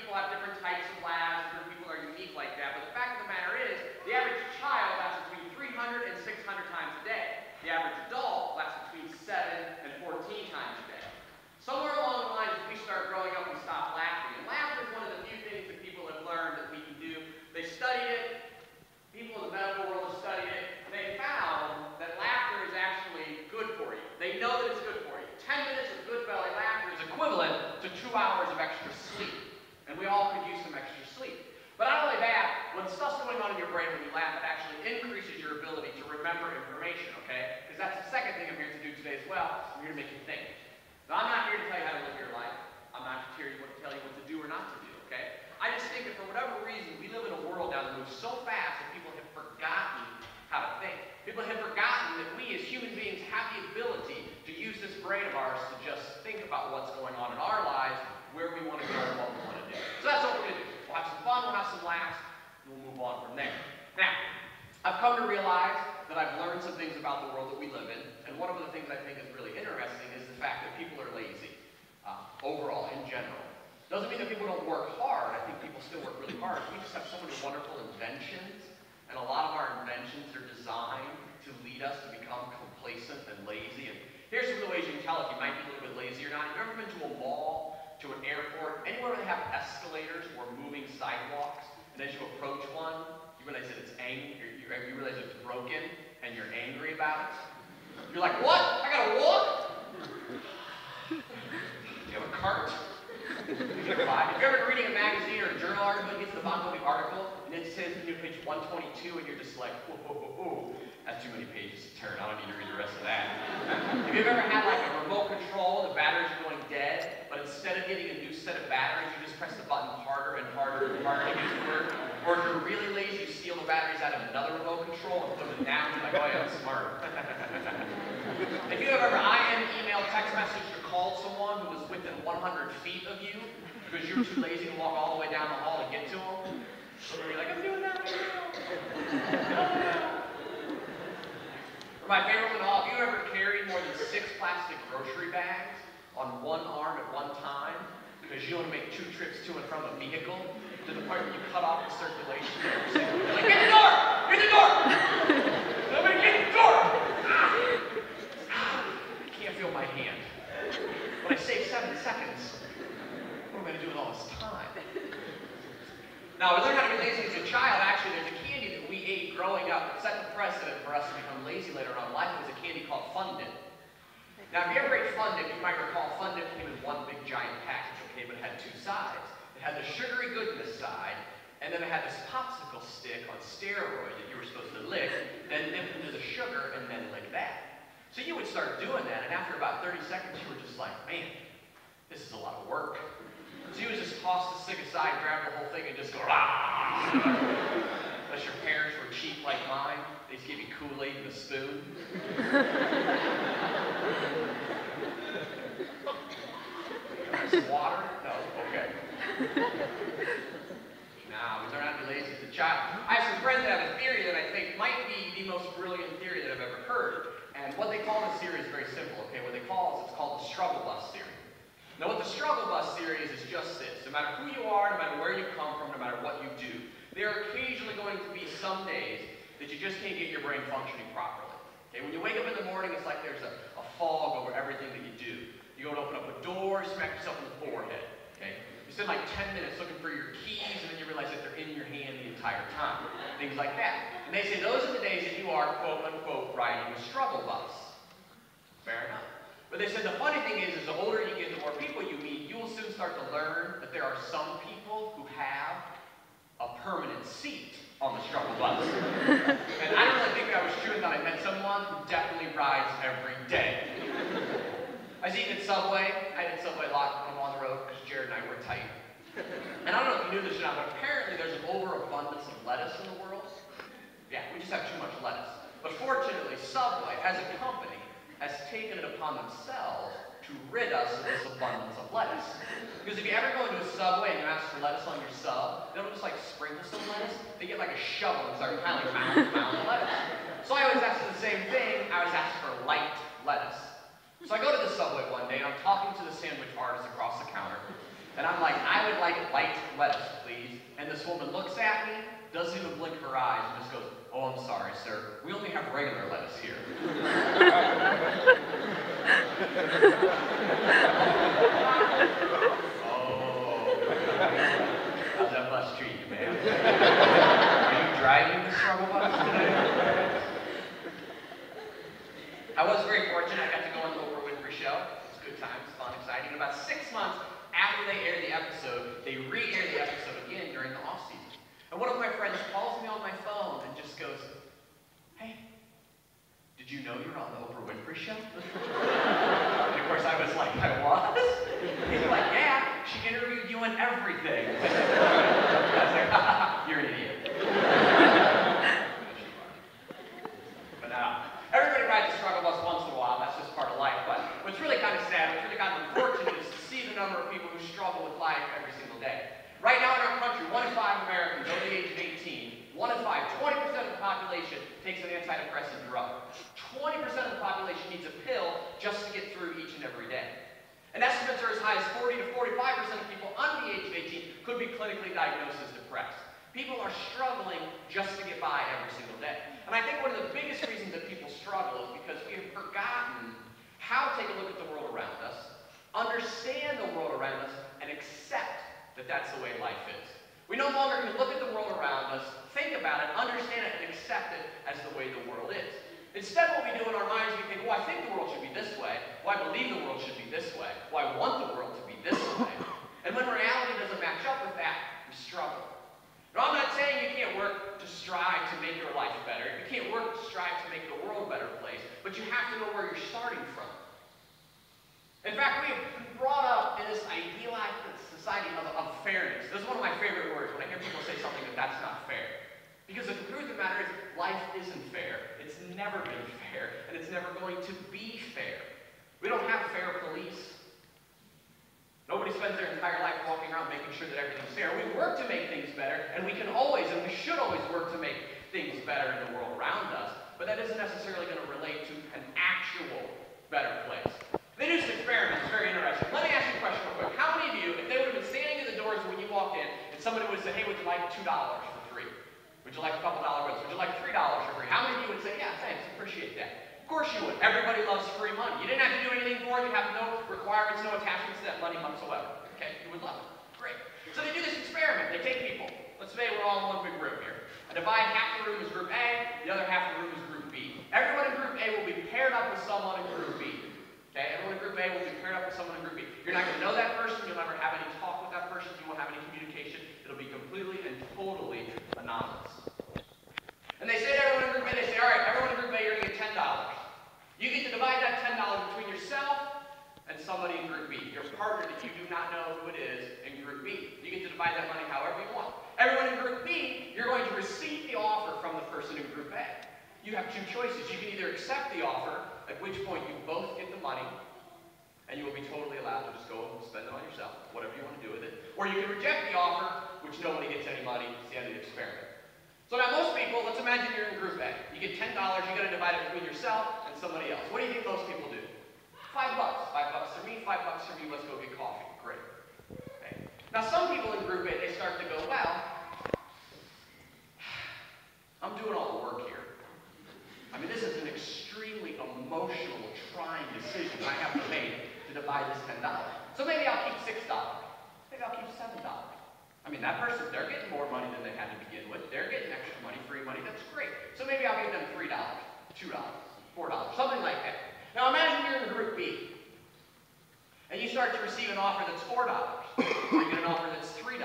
people have different types of labs, different people are unique like that, but the fact of the matter is, the average child lasts between 300 and 600 times a day. The average adult lasts between 7 and 14 times a day. Somewhere along the lines, as we start growing up, we stop laughing. And laughter is one of the few things that people have learned that we can do. They studied it. People in the medical world have studied it. And they found that laughter is actually good for you. They know that it's good for you. 10 minutes of good belly laughter is equivalent to 2 hours of extra sleep. And we all could use some extra sleep. But not only that, when stuff's going on in your brain when you laugh, it actually increases your ability to remember information, okay? Because that's the second thing I'm here to do today as well. I'm here to make you think. Now, I'm not here to tell you how to live your life. I'm not here to tell you what to do or not to do, okay? I just think that for whatever reason, we live in a world now that moves so fast that people have forgotten how to think. People have forgotten that we as human beings have the ability to use this brain of ours to just think about what's going on in our lives, where we want to go, and what we want to do. So that's what we're going to do. We'll have some fun, we'll have some laughs, and we'll move on from there. Now, I've come to realize that I've learned some things about the world that we live in, and one of the things I think is really interesting is the fact that people are lazy, overall, in general. Doesn't mean that people don't work hard. I think people still work really hard. We just have so many wonderful inventions, and a lot of our inventions are designed to lead us to become complacent and lazy. And here's some of the ways you can tell if you might be a little bit lazy or not. Have you ever been to a mall, to an airport, anywhere where they have escalators or moving sidewalks, and as you approach one, you realize that it's you realize it's broken, and you're angry about it? You're like, what? I gotta walk? Do you have a cart? If you're ever reading a magazine or a journal article, you get to the bottom of the article, and it says on page 122, and you're just like, whoa, whoa, whoa, whoa. That's too many pages to turn. I don't need to read the rest of that. If you've ever had like a remote control, the batteries are going dead, but instead of getting a new set of batteries, you just press the button harder and harder and harder to get it to work. Or if you're really lazy, you steal the batteries out of another remote control and put them down, and you're like, oh yeah, that's smart. If you have ever IM, email, text message, or called someone who was within 100 feet of you because you're too lazy to walk all the way down the hall to get to them, so you're like, I'm doing that right now. Or my favorite one of all, have you ever carried more than 6 plastic grocery bags on one arm at one time because you want to make 2 trips to and from a vehicle to the point where you cut off the circulation? You're like, get the door! Get the door! Nobody get the door! I can't feel my hand. But I saved 7 seconds. What am I going to do with all this time? Now, we learned how to be lazy as a child. Actually, there's a candy that we ate growing up that set the precedent for us to become lazy later on in life. It was a candy called Fun Dip. Now, if you ever ate Fun Dip, you might recall Fun Dip came in one big giant package, okay, but it had 2 sides. It had the sugary goodness side, and then it had this popsicle stick on steroid that you were supposed to lick, then dip into the sugar, and then lick that. So you would start doing that, and after about 30 seconds, you were just like, man, this is a lot of work. So you would just toss the stick aside, grab the whole thing, and just go, rah! Unless your parents were cheap like mine, they just gave you Kool-Aid and a spoon. Some water? No, okay. Nah, we learn how to be lazy as a child. I have some friends that have a theory that I think might be the most brilliant theory that I've ever heard. And what they call this theory is very simple, okay? What they call it is it's called the struggle bus theory. Now what the struggle bus theory is just this. No matter who you are, no matter where you come from, no matter what you do, there are occasionally going to be some days that you just can't get your brain functioning properly. Okay? When you wake up in the morning, it's like there's a fog over everything that you do. You go to open up a door, smack yourself in the forehead. Okay? You spend like 10 minutes looking for your keys, and then you realize that they're in your hand the entire time. Things like that. And they say those are the days that you are, quote unquote, riding a struggle bus. Fair enough. But they said the funny thing is the older you get, the more people you meet, you will soon start to learn that there are some people who have a permanent seat on the struggle bus. And I don't really think that was true until I met someone who definitely rides every day. I was eating at Subway. I ate at Subway a lot when I'm on the road because Jared and I were tight. And I don't know if you knew this or not, but apparently there's an overabundance of lettuce in the world. Yeah, we just have too much lettuce. But fortunately, Subway, as a company, has taken it upon themselves to rid us of this abundance of lettuce. Because if you ever go into a Subway and you ask for lettuce on your sub, they don't just like sprinkle some lettuce, they get like a shovel and start piling mounds and mounds of lettuce. So I always ask for the same thing, I always ask for light lettuce. So I go to the Subway one day and I'm talking to the sandwich artist across the counter, and I'm like, I would like like light lettuce, please. And this woman looks at me, doesn't even blink her eyes, and just goes, oh, I'm sorry, sir. We only have regular lettuce here. Oh. How's that bus treat you, ma'am? Are you driving the struggle bus today? I was very fortunate. I got to go on the Oprah Winfrey Show. It was good times, fun, exciting. About 6 months after they aired the episode, they re-aired the episode again during the off-season. And one of my friends calls me on my phone and just goes, hey, did you know you were on the Oprah Winfrey Show? And of course I was like, I was? He's like, yeah, she interviewed you on everything. I was like, you're an idiot. But everybody rides a struggle bus once in a while, that's just part of life. But what's really kind of sad, what's really kind of unfortunate is to see the number of people who struggle with life every single day. Right now in our country, 1 in 5 Americans over the age of 18, 1 in 5, 20% of the population takes an antidepressant drug. 20% of the population needs a pill just to get through each and every day. And estimates are as high as 40 to 45% of people under the age of 18 could be clinically diagnosed as depressed. People are struggling just to get by every single day. And I think one of the biggest reasons that people struggle is because we have forgotten how to take a look at the world around us, understand the world around us, and accept that that's the way life is. We no longer can look at the world around us, think about it, understand it, and accept it as the way the world is. Instead, what we do in our minds, we think, well, I think the world should be this way. Well, I believe the world should be this way. Well, I want the world to be this way. And when reality doesn't match up with that, we struggle. Now, I'm not saying you can't work to strive to make your life better. You can't work to strive to make the world a better place. But you have to know where you're starting from. In fact, we have been brought up in this idealized society of fairness. This is one of my favorite words when I hear people say something that's not fair. Because the truth of the matter is, life isn't fair. It's never been fair, and it's never going to be fair. We don't have fair police. Nobody spends their entire life walking around making sure that everything's fair. We work to make things better, and we can always, and we should always work to make things better in the world around us, but that isn't necessarily going to relate to an actual better place. They do some experiments, very interesting. Let me ask you a question real quick. How many of you, if they would have been standing in the doors when you walked in, and somebody would have said, hey, would you like $2 for free? Would you like a couple dollar bills? Would you like $3 for free? How many of you would say, yeah, thanks, appreciate that? Of course you would. Everybody loves free money. You didn't have to do anything for it. You have no requirements, no attachments to that money whatsoever. Okay? You would love it. Great. So they do this experiment. They take people. Let's say we're all in one big room here. I divide half the room as group A, the other half of the room is group B. Everyone in group A will be paired up with someone in group B. Okay? Everyone in group A will be paired up with someone in group B. You're not going to know that person. You'll never have any talk with that person. You won't have any communication. It'll be completely and totally anonymous. And they say to everyone in group A, they say, all right, everyone in group A, you're going to get $10. You get to divide that $10 between yourself and somebody in group B, your partner that you do not know who it is in group B. You get to divide that money however you want. Everyone in group B, you're going to receive the offer from the person in group A. You have two choices. You can either accept the offer, at which point you both get the money, and you will be totally allowed to just go and spend it on yourself, whatever you want to do with it. Or you can reject the offer, which nobody gets any money. It's the end of the experiment. So now most people, let's imagine you're in group A. You get $10, you got to divide it between yourself and somebody else. What do you think most people do? $5. $5 for me, $5 for me, let's go get coffee. Great. Okay. Now some people in group A, they start to go, well, I'm doing all the work here. I mean, this is an extremely emotional, trying decision I have to make to divide this $10. So maybe I'll keep $6. Maybe I'll keep $7. I mean, that person, they're getting more money than they had to begin with. They're getting extra money, free money. That's great. So maybe I'll give them $3, $2, $4, something like that. Now imagine you're in group B, and you start to receive an offer that's $4, or you get an offer that's $3.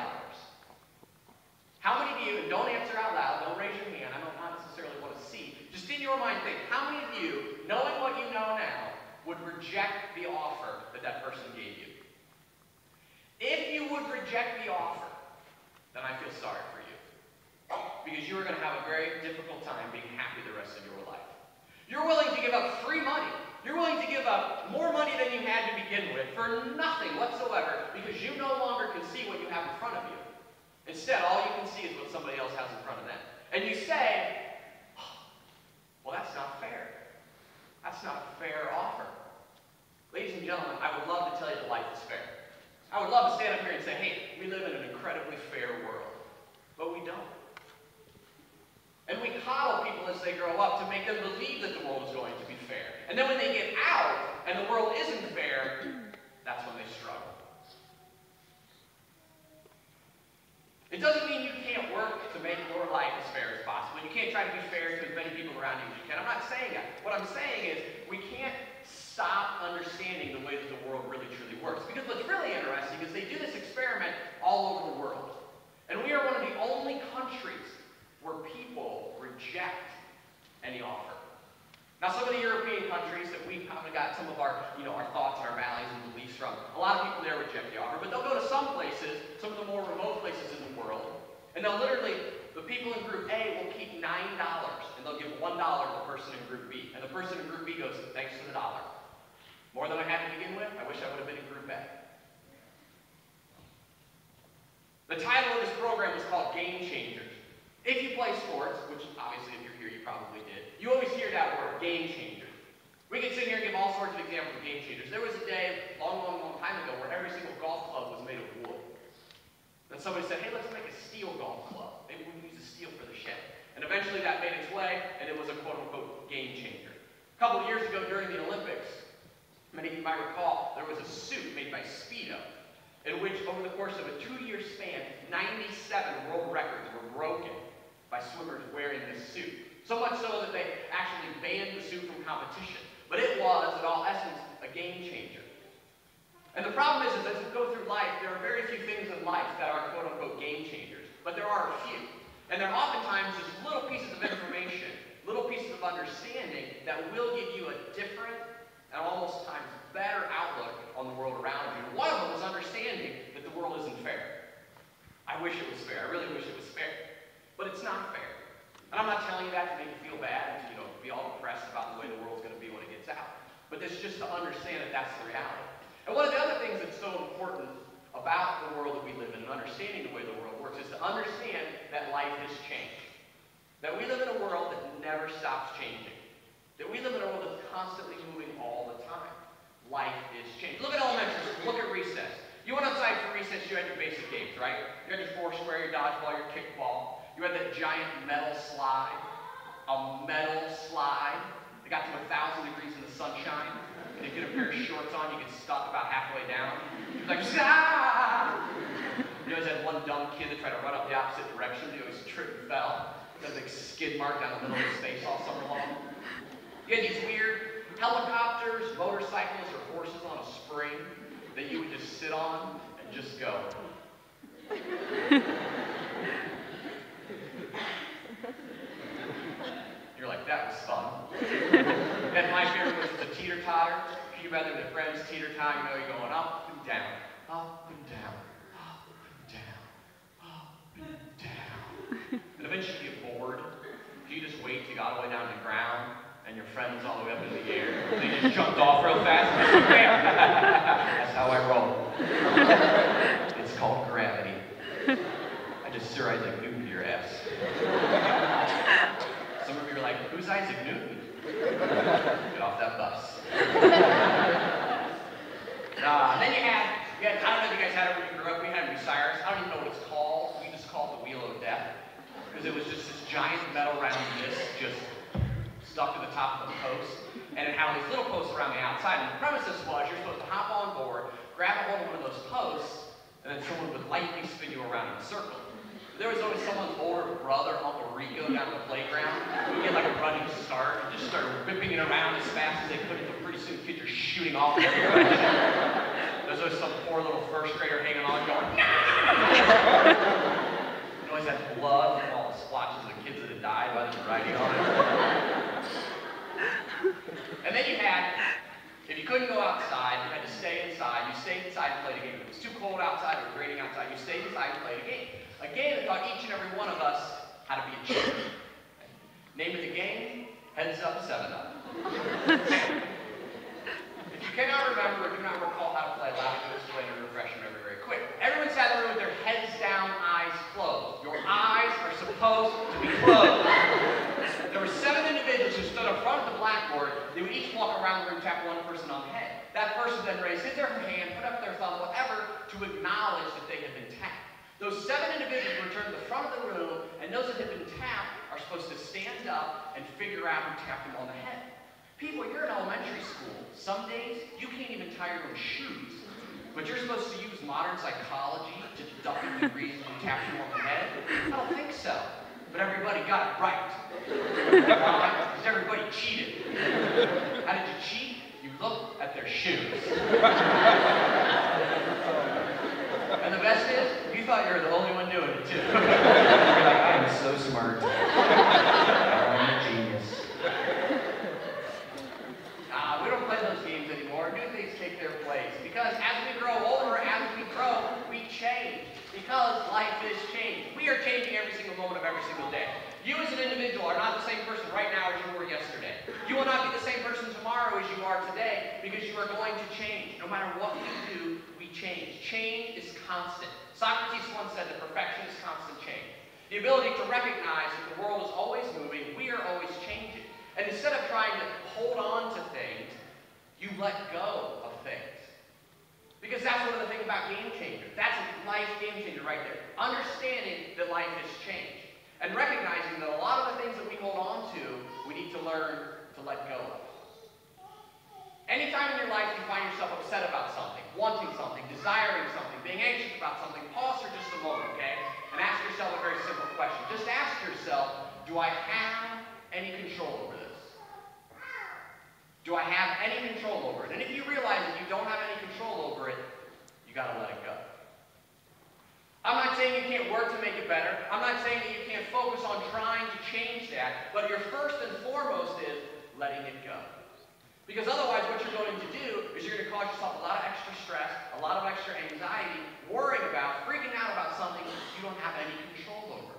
How many of you, and don't answer out loud, don't raise your hand, I don't necessarily want to see, just in your mind think, how many of you, knowing what you know now, would reject the offer that that person gave you? If you would reject the offer, then I feel sorry for you. Because you are going to have a very difficult time being happy the rest of your life. You're willing to give up free money. You're willing to give up more money than you had to begin with for nothing whatsoever because you no longer can see what you have in front of you. Instead, all you can see is what somebody else has in front of them. And you say, oh, well, that's not fair. That's not a fair offer. Ladies and gentlemen, I would love to tell you that life is fair. I would love to stand up here and say, say, hey, we live in an incredibly fair world. But we don't. And we coddle people as they grow up to make them believe that the world is going to be fair. And then when they get out and the world isn't fair, that's when they struggle. It doesn't mean you can't work to make your life as fair as possible. You can't try to be fair to as many people around you as you can. I'm not saying that. What I'm saying is we can't stop understanding the way that the world really truly works. Because what's really interesting is they do this experiment all over the world. And we are one of the only countries where people reject any offer. Now, some of the European countries that we've kind of got some of our, our thoughts and our values and beliefs from, a lot of people there reject the offer, but they'll go to some places, some of the more remote places in the world, and they'll literally, the people in group A will keep $9, and they'll give $1 to the person in group B. And the person in group B goes, thanks for the $1. More than I had to begin with, I wish I would have been in group A. The title of this program is called Game Changers. If you play sports, which obviously if you're here you probably did, you always hear that word, game changer. We could sit here and give all sorts of examples of game changers. There was a day, long time ago, where every single golf club was made of wood. Then somebody said, hey, let's make a steel golf club. Maybe we can use the steel for the shed. And eventually that made its way, and it was a quote-unquote game changer. A couple of years ago during the Olympics, many of you might recall, there was a suit made by Speedo, in which over the course of a 2-year span, 97 world records were broken by swimmers wearing this suit. So much so that they actually banned the suit from competition. But it was, in all essence, a game changer. And the problem is as we go through life, there are very few things in life that are quote-unquote game changers. But there are a few. And they're oftentimes just little pieces of information, little pieces of understanding that will give you a different and almost times better outlook on the world around you. One of them is understanding that the world isn't fair. I wish it was fair. I really wish it was fair. But it's not fair. And I'm not telling you that to make you feel bad and to, be all depressed about the way the world's going to be when it gets out. But it's just to understand that that's the reality. And one of the other things that's so important about the world that we live in and understanding the way the world works is to understand that life has changed. That we live in a world that never stops changing. That we live in a world that's constantly moving all the time. Life is changing. Look at elementary school. Look at recess. You went outside for recess, you had your basic games, right? You had your foursquare, your dodgeball, your kickball. You had that giant metal slide. A metal slide. It got to 1,000 degrees in the sunshine. And you get a pair of shorts on, you get stuck about halfway down. You're like, ah! You always had one dumb kid that tried to run up the opposite direction. He always tripped and fell. He had a big skid mark down the middle of his face all summer long. You had these weird helicopters, motorcycles, or horses on a spring that you would just sit on and just go. You're like, that was fun. And my favorite was the teeter-totter. You rather than friends teeter-totter, you're going up and down, up and down, up and down, up and down. And eventually you get bored. You just wait till you got all the way down to the ground, and your friend's all the way up in the air. They just jumped off real fast. That's how I roll. It's called gravity. I just Sir Isaac Newton your ass. Some of you are like, who's Isaac Newton? Get off that bus. Then you had, I don't know if you guys had it when you grew up, we had Bucyrus. I don't even know what it's called. We just called it the Wheel of Death. Because it was just this giant metal round disc just stuck to the top of the post. And it had all these little posts around the outside. And the premises was you're supposed to hop on board, grab a hold of one of those posts, and then someone would lightly spin you around in a circle. There was always someone's older brother, Uncle Rico, down at the playground. We'd get like a running start and just start whipping it around as fast as they could until pretty soon kids are shooting off in every direction. There's always some poor little first grader hanging on going, no! You always had blood from all the splotches of the kids that had died while they were riding on it. And then you had, if you couldn't go outside, you had to stay inside. You stayed inside and played a game. If it was too cold outside or raining outside, you stayed inside and played a game. A game that taught each and every one of us how to be a champion. Name of the game, Heads Up, 7-Up. If you cannot remember or do not recall how to play, allow me to explain and refresh your memory very quick. Everyone sat in the room with their heads down, eyes closed. Your eyes are supposed to be closed. There were 7 individuals who stood in front of the blackboard. They would each walk around the room, tap one person on the head. That person then raised his or her hand, put up their thumb, whatever, to acknowledge that they have been tapped. Those 7 individuals return to the front of the room, and those that have been tapped are supposed to stand up and figure out who tapped them on the head. People, you're in elementary school. Some days, you can't even tie your own shoes. But you're supposed to use modern psychology to deduct the reason who tapped you on the head? I don't think so. But everybody got it right. Why? Because everybody cheated. How did you cheat? You looked at their shoes. And the best is, you thought you were the only one doing it too. You're like, I am so smart. I'm a genius. We don't play those games anymore. New things take their place. Because as we grow older, as we grow, we change. Because life is changed. We are changing every single moment of every single day. You as an individual are not the same person right now as you were yesterday. You will not be the same person tomorrow as you are today because you are going to change. No matter what we do, we change. Change is constant. Socrates once said that perfection is constant change. The ability to recognize that the world is always moving, we are always changing. And instead of trying to hold on to things, you let go of things. Because that's one of the things about Game Changer. That's a life game changer right there. Understanding that life has changed. And recognizing that a lot of the things that we hold on to, we need to learn to let go of. Anytime in your life you find yourself upset about something, wanting something, desiring something, being anxious about something, pause for just a moment, okay? And ask yourself a very simple question. Just ask yourself, do I have any control over this? Do I have any control over it? And if you realize that you don't have any control over it, you got to let it go. I'm not saying you can't work to make it better. I'm not saying that you can't focus on trying to change that. But your first and foremost is letting it go. Because otherwise what you're going to do is you're going to cause yourself a lot of extra stress, a lot of extra anxiety, worrying about, freaking out about something you don't have any control over.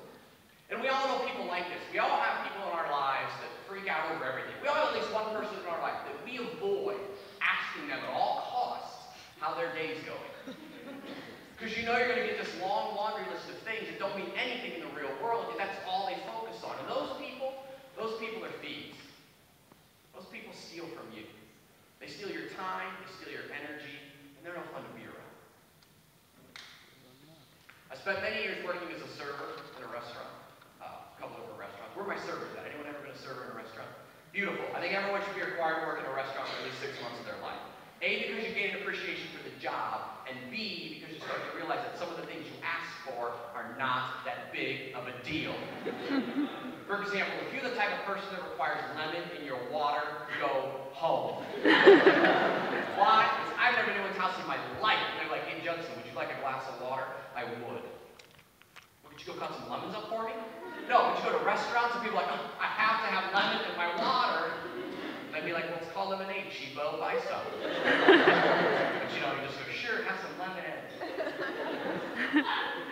And we all know people like this. We all have people in our lives that freak out over everything. We all have at least one person in our life that we avoid asking them at all costs how their day's going. Because you know you're going to get this long laundry list of things that don't mean anything in the real world, and that's all they focus on. And those people are thieves. Those people steal from you. They steal your time, they steal your energy, and they're no fun to be around. I spent many years working as a server in a restaurant, a couple of different restaurants. Where are my servers at? Anyone ever been a server in a restaurant? Beautiful. I think everyone should be required to work in a restaurant for at least 6 months of their life. A, because you gain an appreciation for the job, and B, because you start to realize that some of the things you ask for are not that big of a deal. For example, if you're the type of person that requires lemon in your water, go home. Why? Because I've never been to anyone's house in my life and they're like, hey Judson, would you like a glass of water? I would. Well, could you go cut some lemons up for me? No, but you go to restaurants and people are like, oh, I have to have lemon in my water. And I'd be like, well, it's called lemonade, cheapo, buy some. But you know, you just go, sure, have some lemonade.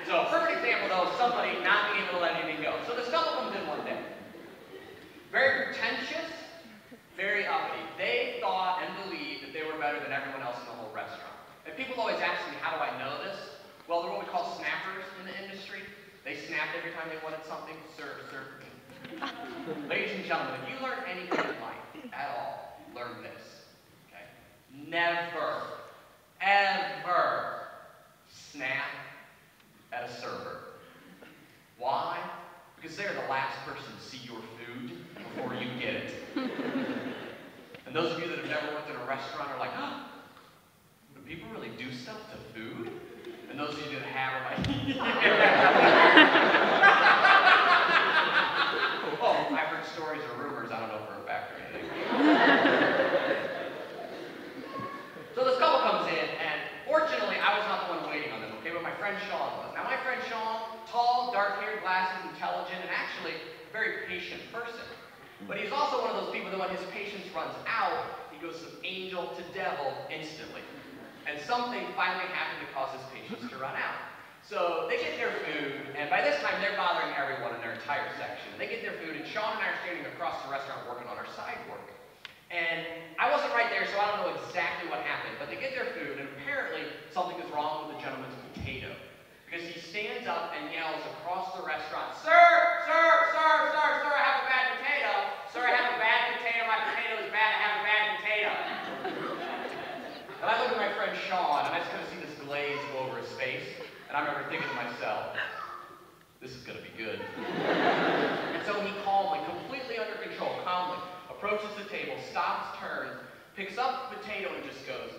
So a perfect example, though, of somebody not being able to let anything go. So this couple comes in one day. Very pretentious, very uppity. They thought and believed that they were better than everyone else in the whole restaurant. And people always ask me, how do I know this? Well, they're what we call snappers in the industry. They snapped every time they wanted something. Serve me. Ladies and gentlemen, if you learn anything in life at all, learn this. Okay? Never, ever snap at a server. Why? Because they're the last person to see your food before you get it. And those of you that have never worked in a restaurant are like, oh, do people really do stuff to food? And those of you that have are like, oh, I've heard stories or rumors, I don't know for a fact or anything. So this couple comes in, and fortunately, I was not the one waiting on them, okay? But my friend Sean was. Now my friend Sean, tall, dark-haired, glasses, intelligent, and actually a very patient person. But he's also one of those people that when his patience runs out, he goes from angel to devil instantly. And something finally happened to cause his patience to run out. So they get their food, and by this time they're bothering everyone in their entire section. They get their food, and Sean and I are standing across the restaurant working on our side work. And I wasn't right there, so I don't know exactly what happened, but they get their food, and apparently something is wrong with the gentleman's potato. Because he stands up and yells across the restaurant, Sir, I have a bad potato. Sir, I have a bad potato. My potato is bad. I have a bad potato. And I look at my friend Sean, and I just kind of see this glaze go over remember thinking to myself, this is going to be good. And so he calmly, completely under control, calmly approaches the table, stops, turns, picks up the potato and just goes,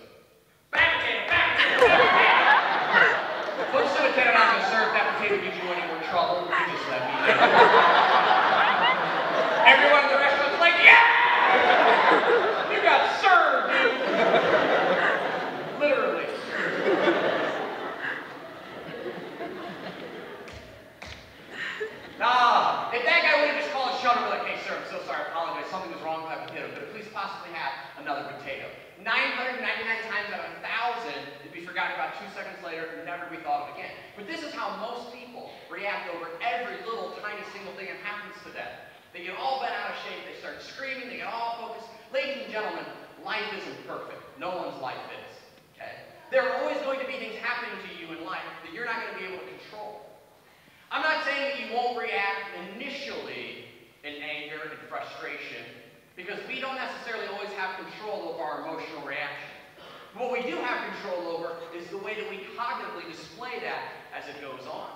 back potato, back potato, back potato. Puts the potato down and serve. That potato gives you any more trouble, you just let me know. Everyone in the restaurant's like, yeah! You got served, dude! Literally. If that guy would have just called his shoulder and be like, hey sir, I'm so sorry, I apologize, something was wrong with my potato, could I please possibly have another potato? 999 times out of 1,000, it'd be forgotten about 2 seconds later and never be thought of again. But this is how most people react over every little tiny single thing that happens to them. They get all bent out of shape, they start screaming, they get all focused. Ladies and gentlemen, life isn't perfect. No one's life is, okay? There are always going to be things happening to you in life that you're not going to be able to control. I'm not saying that you won't react initially in anger and frustration, because we don't necessarily always have control over our emotional reaction. What we do have control over is the way that we cognitively display that as it goes on.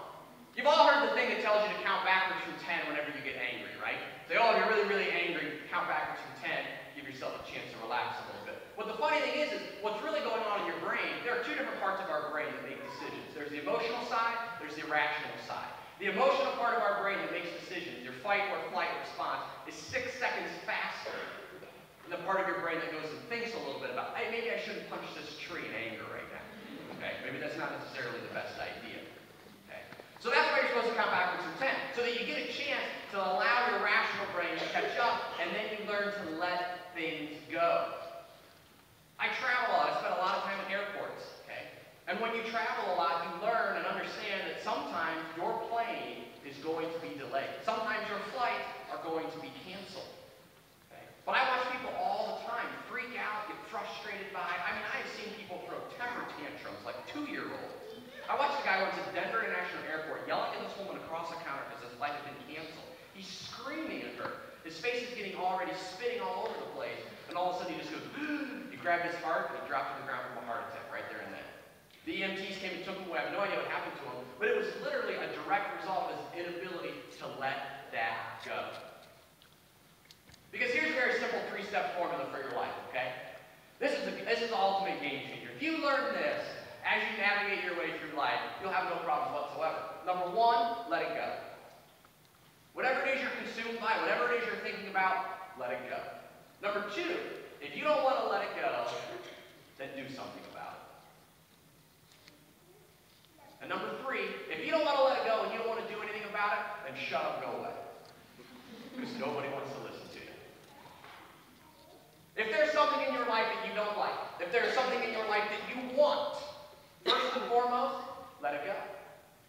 You've all heard the thing that tells you to count backwards from 10 whenever you get angry, right? Say, oh, if you're really, really angry, count backwards from 10, give yourself a chance to relax a little bit. What the funny thing is what's really going on in your brain, there are two different parts of our brain that make decisions. There's the emotional side, there's the rational side. The emotional part of our brain that makes decisions, your fight or flight response, is 6 seconds faster than the part of your brain that goes and thinks a little bit about, hey, maybe I shouldn't punch this tree in anger right now. Okay, maybe that's not necessarily the best idea. Okay, so that's why you're supposed to count backwards from 10, so that you get a chance to allow your rational brain to catch up, and then you learn to let things go. I travel a lot. I spend a lot of time in airports. And when you travel a lot, you learn and understand that sometimes your plane is going to be delayed. Sometimes your flights are going to be canceled. Okay? But I watch people all the time freak out, get frustrated by, I've seen people throw temper tantrums like 2-year-olds. I watched a guy who was at Denver International Airport yelling at this woman across the counter because his flight had been canceled. He's screaming at her. His face is getting already spitting all over the place. And all of a sudden he just goes, he grabbed his heart and he dropped to the ground from a heart attack right there and then. The EMTs came and took him away. I have no idea what happened to him, but it was literally a direct result of his inability to let that go. Because here's a very simple 3-step formula for your life, okay? This is the ultimate game changer. If you learn this as you navigate your way through life, you'll have no problems whatsoever. Number 1, let it go. Whatever it is you're consumed by, whatever it is you're thinking about, let it go. Number 2, if you don't want to let it go, then do something about it. And number 3, if you don't want to let it go and you don't want to do anything about it, then shut up and go away. Because nobody wants to listen to you. If there's something in your life that you don't like, if there's something in your life that you want, first and foremost, let it go.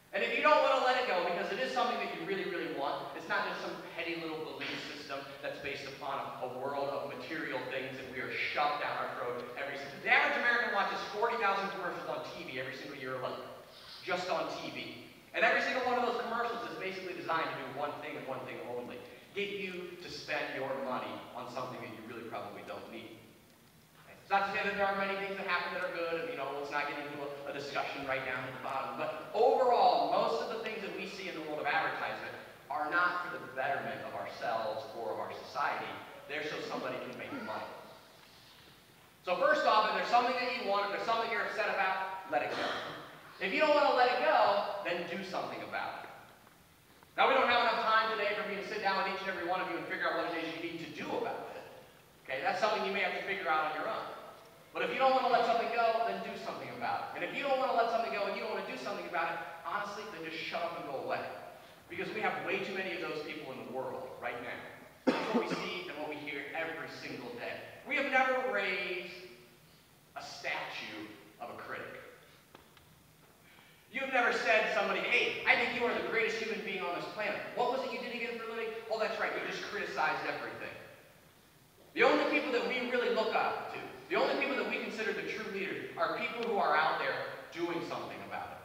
And if you don't want to let it go because it is something that you really, really want, it's not just some petty little belief system that's based upon a world of material things that we are shoved down our throat every single day. The average American watches 40,000 commercials on TV every single year alone. Just on TV. And every single one of those commercials is basically designed to do one thing and one thing only. Get you to spend your money on something that you really probably don't need. Okay? It's not to say that there are many things that happen that are good, and let's not get into a discussion right down at the bottom. But overall, most of the things that we see in the world of advertisement are not for the betterment of ourselves or of our society. They're so somebody can make money. So first off, if there's something that you want, if there's something you're upset about, let it go. If you don't want to let it go, then do something about it. Now, we don't have enough time today for me to sit down with each and every one of you and figure out what it is you need to do about it. Okay, that's something you may have to figure out on your own. But if you don't want to let something go, then do something about it. And if you don't want to let something go and you don't want to do something about it, honestly, then just shut up and go away. Because we have way too many of those people in the world right now. That's what we see and what we hear every single day. We have never raised a statue of a critic. You've never said to somebody, hey, I think you are the greatest human being on this planet. What was it you did again for a living? Oh, that's right, you just criticized everything. The only people that we really look up to, the only people that we consider the true leaders, are people who are out there doing something about it.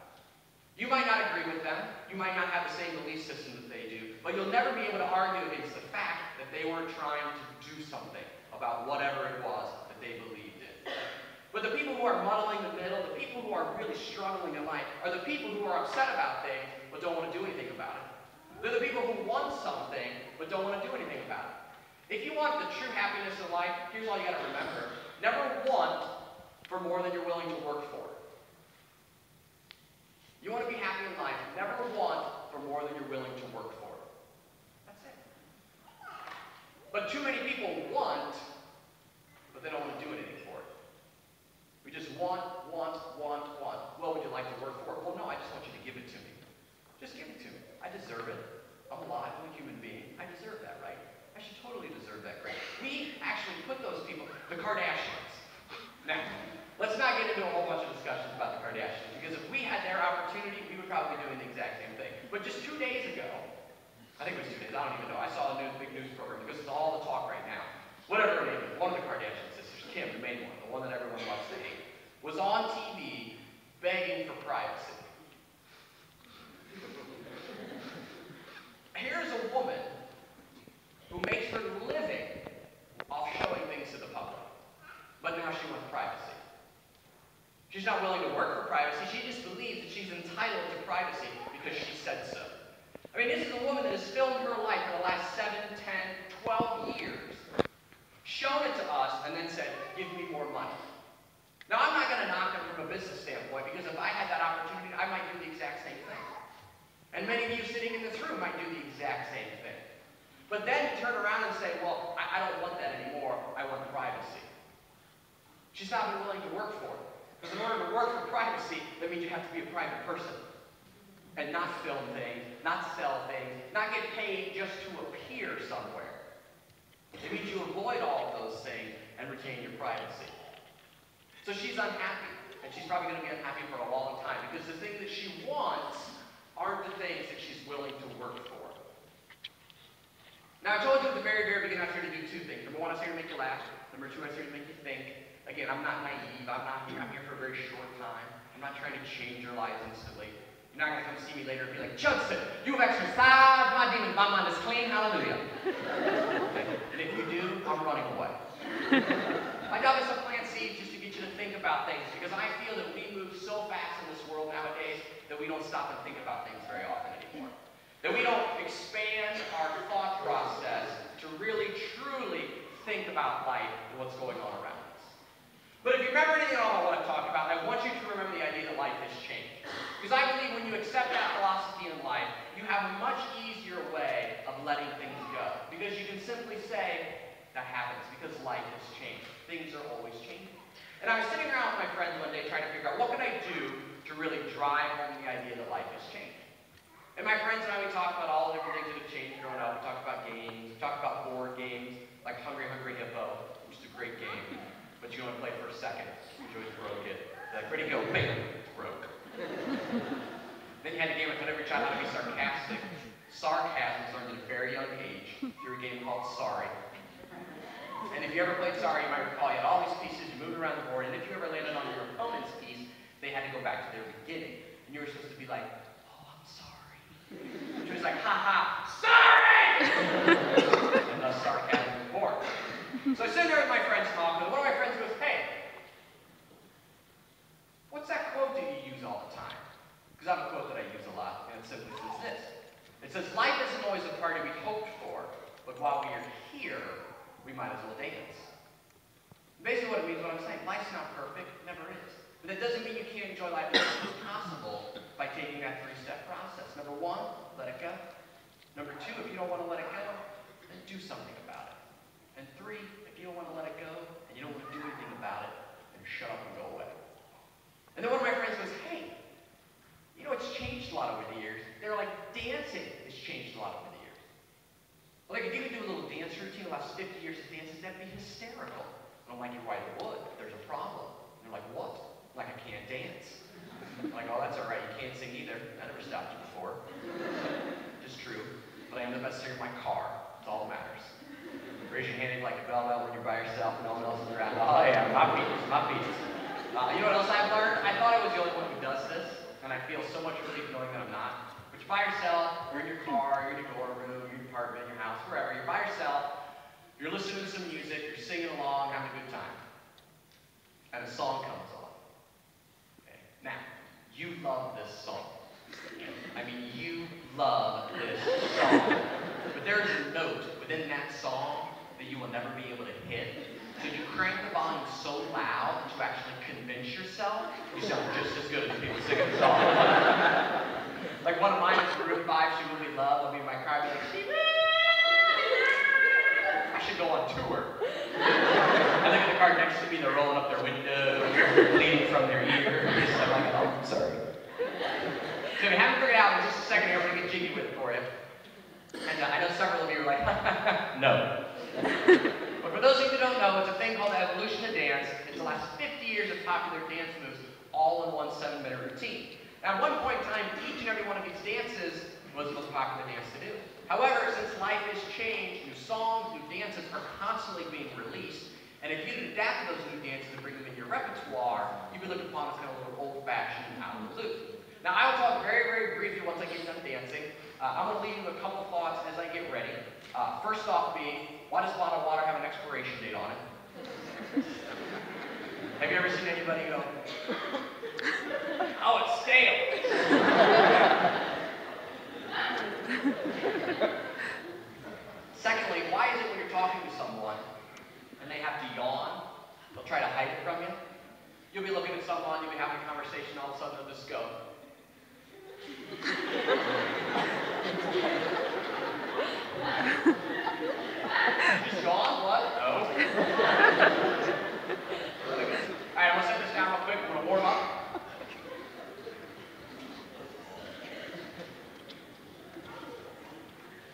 You might not agree with them, you might not have the same belief system that they do, but you'll never be able to argue against the fact that they weren't trying to do something about whatever it was that they believed in. But the people who are muddling the middle, the people who are really struggling in life, are the people who are upset about things but don't want to do anything about it. They're the people who want something but don't want to do anything about it. If you want the true happiness in life, here's all you got to remember. Never want for more than you're willing to work for. You want to be happy in life, never want for more than you're willing to work for. That's it. But too many people want, but they don't want to do anything for it. We just want. Well, would you like to work for it? Well, no, I just want you to give it to me. Just give it to me. I deserve it. I'm alive. I'm a human being. I deserve that, right? I should totally deserve that, right? We actually put those people, the Kardashians. Now, let's not get into a whole bunch of discussions about the Kardashians, because if we had their opportunity, we would probably be doing the exact same thing. But just 2 days ago, I think it was 2 days, I don't even know, I saw a big news program, because it's all the talk right now. Whatever her name is, one of the Kardashian sisters, Kim, the main one, the one that everyone loves to hate, was on TV begging for privacy. Here's a woman who makes her living off showing things to the public. But now she wants privacy. She's not willing to work for privacy. She just believes that she's entitled to privacy because she said so. I mean, this is a woman that has filmed her life for the last 7, 10, 12 years, shown it to us, and then said, give me more money. Now, I'm not going to knock them from a business standpoint, because if I had that opportunity, I might do the exact same thing. And many of you sitting in this room might do the exact same thing. But then turn around and say, well, I don't want that anymore. I want privacy. She's not been willing to work for it. Because in order to work for privacy, that means you have to be a private person. And not film things, not sell things, not get paid just to appear somewhere. It means you avoid all of those things and retain your privacy. So she's unhappy. And she's probably going to be unhappy for a long time, because the things that she wants aren't the things that she's willing to work for. Now, I told you at the very, very beginning I was here to do 2 things. Number 1, I was here to make you laugh. Number 2, I was here to make you think. Again, I'm not naive. I'm here for a very short time. I'm not trying to change your lives instantly. You're not going to come see me later and be like, Judson, you have exorcised my demon. My mind is clean. Hallelujah. And if you do, I'm running away. My job is to plant seeds just to get you to think about things, because I feel that we move so fast in this world nowadays that we don't stop and think about things very often anymore. That we don't expand our thought process to really, truly think about life and what's going on around us. But if you remember anything at all I want to talk about, I want you to remember the idea that life has changed. Because I believe when you accept that philosophy in life, you have a much easier way of letting things go. Because you can simply say, that happens, because life has changed. Things are always changing. And I was sitting around with my friends one day trying to figure out, what can I do to really drive home the idea that life has changed? And my friends and I, we talked about all the different things that have changed growing up. We talked about games. We talked about board games, like Hungry Hungry Hippo, which is a great game. But you only play for a second. You always broke it. Like, where'd he go? Bam! Broke. Then you had a game that taught every child how to be sarcastic. Sarcasm was learned at a very young age through a game called Sorry. And if you ever played Sorry, you might recall you had all these pieces, you moved around the board, and if you ever landed on your opponent's piece, they had to go back to their beginning. And you were supposed to be like, oh, I'm sorry. Which was like, ha ha, sorry! And thus sarcasm was born. So I sit there with my friends talking, and one of my friends goes, hey, what's that quote that you use all the time? Because I have a quote that I use a lot, and it simply says this. It says, life isn't always the party we hoped for, but while we are here, we might as well dance. Basically what it means, what I'm saying, life's not perfect, it never is. But that doesn't mean you can't enjoy life as much as possible by taking that 3-step process. Number 1, let it go. Number 2, if you don't want to let it go, then do something about it. And 3, if you don't want to let it go, and you don't want to do anything about it, then shut up and go away. And then one of my friends goes, hey, you know it's changed a lot over the years. They're like, dancing has changed a lot over the years. Like, if you could do a little dance routine the last 50 years of dances, that'd be hysterical. And I'm like, you're right, it would. There's a problem. And they're like, what? I'm like, I can't dance. I'm like, oh, that's all right. You can't sing either. I never stopped you before. Just true. But I am the best singer in my car. That's all that matters. Raise your hand like a bellbell when you're by yourself and no one else is around. Oh, yeah, my peace, my peace. You know what else I've learned? I thought I was the only one who does this, and I feel so much relief knowing that I'm not. But you're by yourself, you're in your car, you're in your dorm room, your apartment, your house, wherever. You're by yourself, you're listening to some music, you're singing along, having a good time. and a song comes on. Okay. Now, you love this song. I mean, you love this song. But there is a note within that song that you will never be able to hit. So you crank the volume so loud that you actually convince yourself you sound just as good as people singing the song. Like one of mine is Maroon 5, She Really Loved. I'll be in my car, I'll be like, She I should go on tour. I look at the car next to me, they're rolling up their windows, bleeding from their ears. I'm like, oh, I'm sorry. So if you haven't figured it out in just a second here, I'm going to get jiggy with it for you. And I know several of you are like, no. But for those of you who don't know, it's a thing called the evolution of dance. It's the last 50 years of popular dance moves, all in one 7-minute routine. Now, at one point in time, each and every one of these dances was the most popular dance to do. However, since life has changed, new songs, new dances are constantly being released. And if you adapt those new dances and bring them in your repertoire, you'd be looked upon as kind of a little old-fashioned and out of the loop. Now, I will talk very, very briefly once I get done dancing. I'm going to leave you with a couple thoughts as I get ready. First off being, why does bottled water have an expiration date on it? Have you ever seen anybody go, oh, it's stale? Secondly, why is it when you're talking to someone and they have to yawn, they'll try to hide it from you? You'll be looking at someone, you'll be having a conversation, all of a sudden they'll just go. Just yawn? What? No. Alright, I'm going to set this down real quick. I'm going to warm up.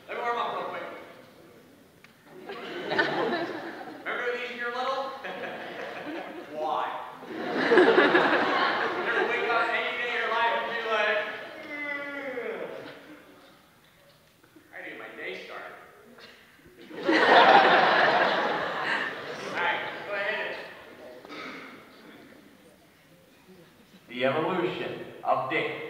Let me warm up real quick. Remember these when you're little? Why? You ever wake up any day of your life and be like, I need my day started. Alright, go ahead. The evolution of dance.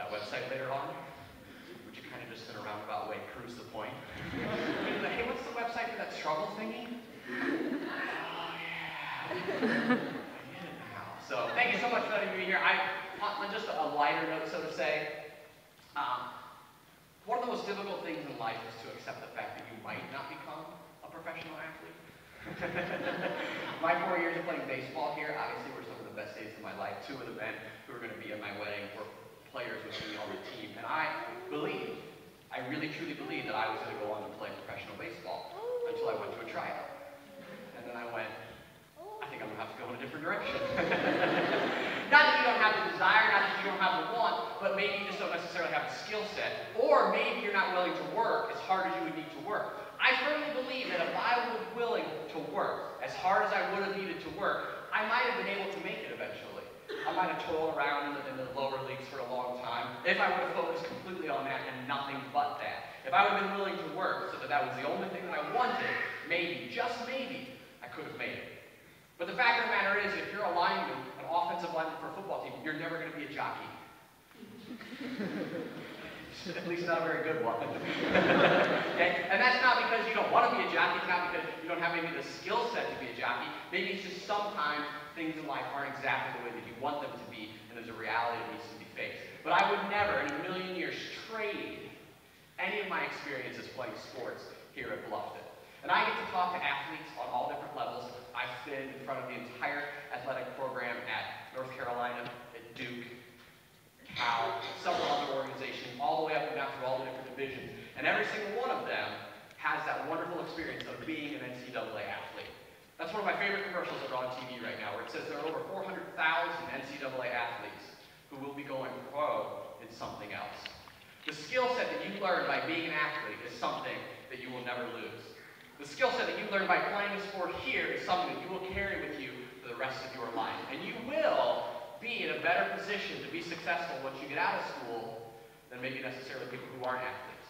that website later on, would you kind of just in a roundabout way life is to accept the fact that you might not become a professional athlete. My 4 years of playing baseball here obviously were some of the best days of my life. 2 of the men who were going to be at my wedding were players with me on the team. And I really truly believed that I was going to go on to play professional baseball until I went to a tryout. And then I went, I think I'm going to have to go in a different direction. Not that you don't have the desire, not that you don't have the want, but maybe you just don't necessarily have the skill set, or maybe you're not willing to work as hard as you would need to work. I firmly believe that if I was willing to work as hard as I would have needed to work, I might have been able to make it eventually. I might have toiled around in the lower leagues for a long time if I would have focused completely on that and nothing but that. If I would have been willing to work so that that was the only thing that I wanted, maybe, just maybe, I could have made it. But the fact of the matter is, if you're a lineman, an offensive lineman for a football team, you're never going to be a jockey. At least not a very good one. Okay? And that's not because you don't want to be a jockey, it's not because you don't have maybe the skill set to be a jockey. Maybe it's just sometimes things in life aren't exactly the way that you want them to be, and there's a reality that needs to be faced. But I would never in a million years trade any of my experiences playing sports here at Bluffton. And I get to talk to athletes on all different levels. I've been in front of the entire athletic program at North Carolina, at Duke, Cal, several other organizations, all the way up and down through all the different divisions. And every single one of them has that wonderful experience of being an NCAA athlete. That's one of my favorite commercials that are on TV right now, where it says there are over 400,000 NCAA athletes who will be going pro in something else. The skill set that you learn by being an athlete is something that you will never lose. The skill set that you learn by playing a sport here is something that you will carry with you for the rest of your life. And you will be in a better position to be successful once you get out of school than maybe necessarily people who aren't athletes.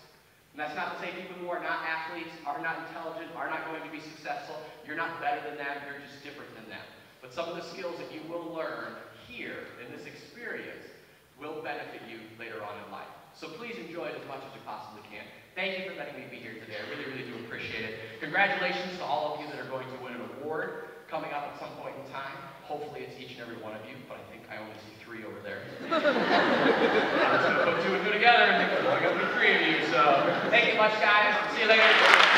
And that's not to say people who are not athletes, are not intelligent, are not going to be successful. You're not better than them, you're just different than them. But some of the skills that you will learn here in this experience will benefit you later on in life. So please enjoy it as much as you possibly can. Thank you for letting me be here today. I really, really do appreciate it. Congratulations to all of you that are going to win an award coming up at some point in time. Hopefully it's each and every one of you, but I think I only see 3 over there. I'm just going to put 2 and 2 together and think, well, I got 3 of you. So thank you much, guys. See you later.